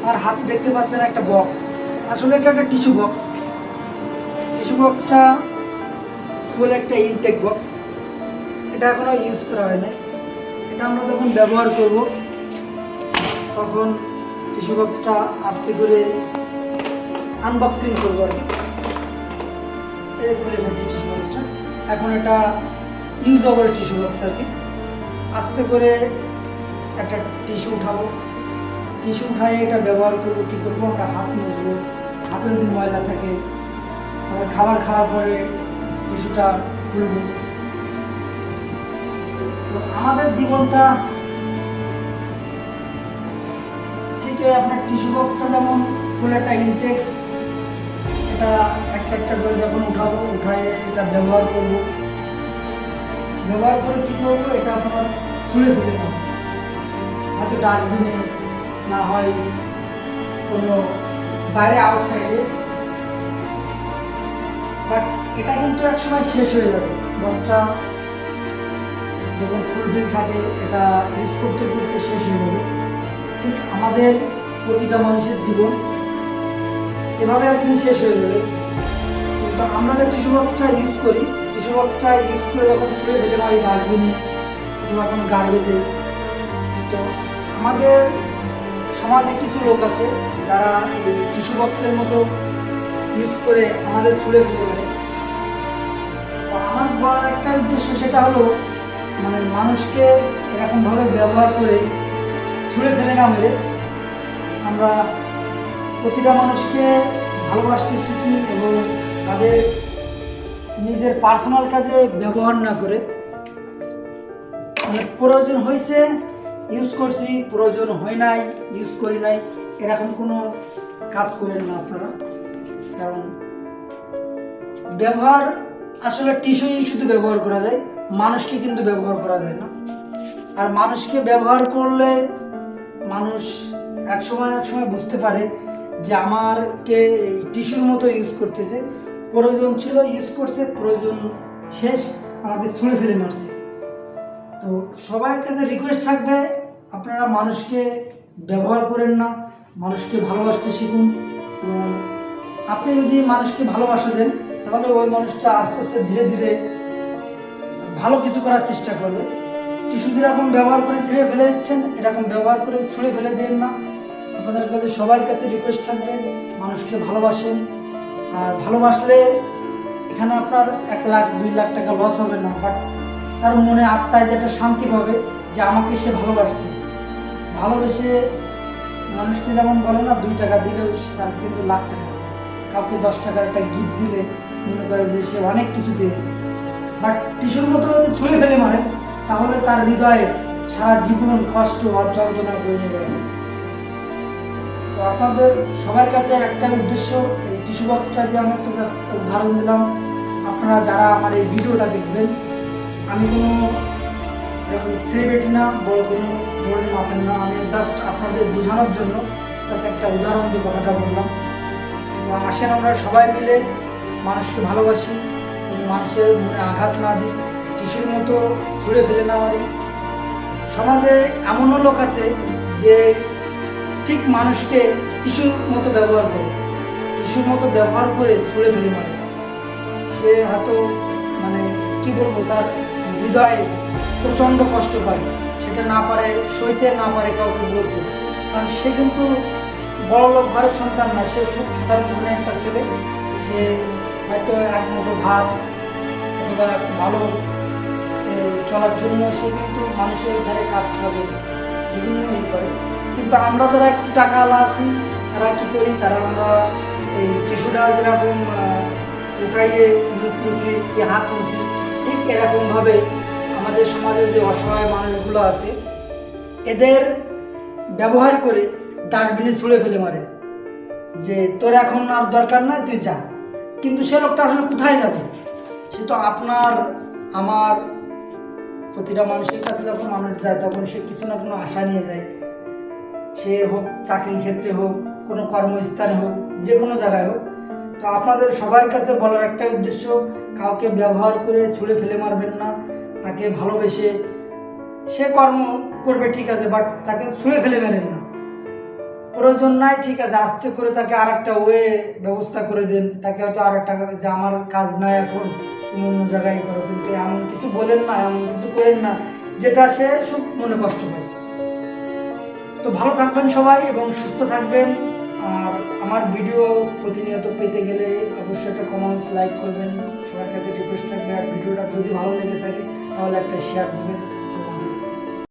আর হাতে দেখতে পাচ্ছেন একটা বক্স, আসলে এটা একটা টিস্যু বক্স। টিস্যু বক্সটা ফুল একটা ইনটেক বক্স, এটা এখনো ইউজ করা হয় না। এটা আমরা যখন ব্যবহার করব তখন টিস্যু বক্সটা আস্তে করে আনবক্সিং করবো আর কি। এই খুলে ফেলছি টিস্যু বক্সটা, এখন এটা ইউজেবল টিস্যু বক্স আর কি। আস্তে করে একটা টিস্যু উঠাবো, টিস্যু উঠায় এটা ব্যবহার করবো। কী করবো, আমরা হাত মুছবো, হাতে যদি ময়লা থাকে, আবার খাবার খাওয়ার পরে টিস্যুটা খুলবো। তো আমাদের জীবনটা ঠিক আপনার টিস্যু বক্সটা যেমন ফুল একটা ইনটেক, এটা একটা একটা করে যখন উঠাবো, উঠায় এটা ব্যবহার করব। ব্যবহার করে কী করবো, এটা আপনার ছুঁড়ে ফেলে নেব, হয়তো ডাস্টবিনে, না হয় কোনো বাইরে আউটসাইডে। বাট এটা কিন্তু এক সময় শেষ হয়ে যাবে। বক্সটা যখন ফুলফিল থাকে এটা ইউজ করতে করতে শেষ হয়ে যাবে। ঠিক আমাদের প্রতিটা মানুষের জীবন এভাবে একদিন শেষ হয়ে যাবে। কিন্তু আমরা যে টিস্যু বক্সটা ইউজ করি, টিস্যু বক্সটা ইউজ করে যখন ছুঁড়ে ফেলে মারি ডাস্টবিনে অথবা কোনো গার্বেজে, তো আমাদের সমাজে কিছু লোক আছে যারা এই টিস্যু বক্সের মতো ইউজ করে আমাদের ছুঁড়ে ফেলে মারে। তো আমার বলার একটা উদ্দেশ্য, সেটা হলো মানে মানুষকে এরকমভাবে ব্যবহার করে ছুঁড়ে ফেলে না মেরে আমরা প্রতিটা মানুষকে ভালোবাসতে শিখি এবং তাদের নিজের পার্সোনাল কাজে ব্যবহার না করে, মানে প্রয়োজন হয়েছে ইউজ করছি, প্রয়োজন হয় নাই ইউজ করি নাই, এরকম কোনো কাজ করেন না আপনারা। কারণ ব্যবহার আসলে টিস্যুই শুধু ব্যবহার করা যায়, মানুষকে কিন্তু ব্যবহার করা যায় না। আর মানুষকে ব্যবহার করলে মানুষ এক সময় বুঝতে পারে যে আমারকে এই টিস্যুর মতো ইউজ করতেছে, প্রয়োজন ছিল ইউজ করছে, প্রয়োজন শেষ আমাকে ছুঁড়ে ফেলে মারছে। তো সবার কাছে রিকোয়েস্ট থাকবে, আপনারা মানুষকে ব্যবহার করেন না, মানুষকে ভালোবাসতে শিখুন। এবং আপনি যদি মানুষকে ভালোবাসা দেন তাহলে ওই মানুষটা আস্তে আস্তে ধীরে ধীরে ভালো কিছু করার চেষ্টা করবে। টিস্যু যেরকম ব্যবহার করে ছিঁড়ে ফেলে দিচ্ছেন, এরকম ব্যবহার করে ছুঁড়ে ফেলে দেন না। আপনাদের কাছে সবার কাছে রিকোয়েস্ট থাকবে, মানুষকে ভালোবাসেন। আর ভালোবাসলে এখানে আপনার 1 লাখ 2 লাখ টাকা লস হবে না, বাট তার মনে আত্মায় যেটা শান্তি পাবে যে আমাকে সে ভালোবাসছে। ভালোবেসে মানুষকে যেমন বলে না, 2 টাকা দিলেও তার কিন্তু লাখ টাকা, কাউকে 10 টাকার একটা গিফট দিলে মনে করে যে সে অনেক কিছু পেয়েছে। বাট টিস্যুর মতো যদি ছুঁড়ে ফেলে মারেন তাহলে তার হৃদয়ে সারা জীবন কষ্ট আর যন্ত্রণা বয়ে নেবে। তো আপনাদের সবার কাছে একটা উদ্দেশ্য, এই টিস্যু বক্সটা দিয়ে আমি একটা উদাহরণ দিলাম। আপনারা যারা আমার এই ভিডিওটা দেখবেন, আমি কোনো এরকম সেলিব্রিটি না, বড় কোনো ধরনের মাপেন না, আমি জাস্ট আপনাদের বোঝানোর জন্য জাস্ট একটা উদাহরণ দিয়ে কথাটা বললাম। তো আসেন আমরা সবাই মিলে মানুষকে ভালোবাসি, মানুষের মনে আঘাত না দিই, টিস্যুর মতো ছুঁড়ে ফেলে না মারি। সমাজে এমনও লোক আছে যে ঠিক মানুষকে টিস্যুর মতো ব্যবহার করে, টিস্যুর মতো ব্যবহার করে ছুঁড়ে ফেলে মারে। সে হয়তো মানে কি বলবো, তার হৃদয়ে প্রচণ্ড কষ্ট পায়, সেটা না পারে সইতে, না পারে কাউকে বলতে। কারণ সে কিন্তু বড় লোক ঘরের সন্তান না, সে খুব সাধারণ ঘরের একটা ছেলে। সে হয়তো এক মুঠো ভাত অথবা ভালো চলার জন্য সে কিন্তু মানুষের ঘরে কাজ করে, বিভিন্ন করে। কিন্তু আমরা যারা একটু টাকাওয়ালা আছি, তারা কী করি, তারা আমরা এই টিস্যুটা যেরকম উঠাইয়ে মুখ মুছি কি হাত মুছি, ঠিক এরকমভাবে আমাদের সমাজে যে অসহায় মানুষগুলো আছে এদের ব্যবহার করে ডাস্টবিনে ছুঁড়ে ফেলে মারে যে তোর এখন আর দরকার নয়, তুই যা। কিন্তু সে লোকটা আসলে কোথায় যাবে? সে তো আপনার আমার প্রতিটা মানুষের কাছে যখন মানুষ যায় তখন সে কিছু না কোনো আশা নিয়ে যায়। সে হোক চাকরির ক্ষেত্রে হোক, কোনো কর্মস্থানে হোক, যে কোনো জায়গায় হোক। তো আপনাদের সবার কাছে বলার একটাই উদ্দেশ্য, কাউকে ব্যবহার করে ছুঁড়ে ফেলে মারবেন না। তাকে ভালোবেসে সে কর্ম করবে ঠিক আছে, বাট তাকে ছুঁড়ে ফেলে মেরেন না। প্রয়োজন নাই, ঠিক আছে, আস্তে করে তাকে আর একটা ওয়ে ব্যবস্থা করে দেন, তাকে হয়তো আর একটা, যে আমার কাজ নাই এখন, তুমি অন্য জায়গায় করো, কিন্তু এমন কিছু বলেন না, এমন কিছু করেন না যেটা সে খুব মনে কষ্ট পায়। তো ভালো থাকবেন সবাই এবং সুস্থ থাকবেন। আর আমার ভিডিও প্রতিনিয়ত পেতে গেলে অবশ্যই একটা কমেন্টস, লাইক করবেন, সবার কাছে রিকোয়েস্ট থাকবে। আর ভিডিওটা যদি ভালো লেগে থাকে তাহলে একটা শেয়ার দিবেন।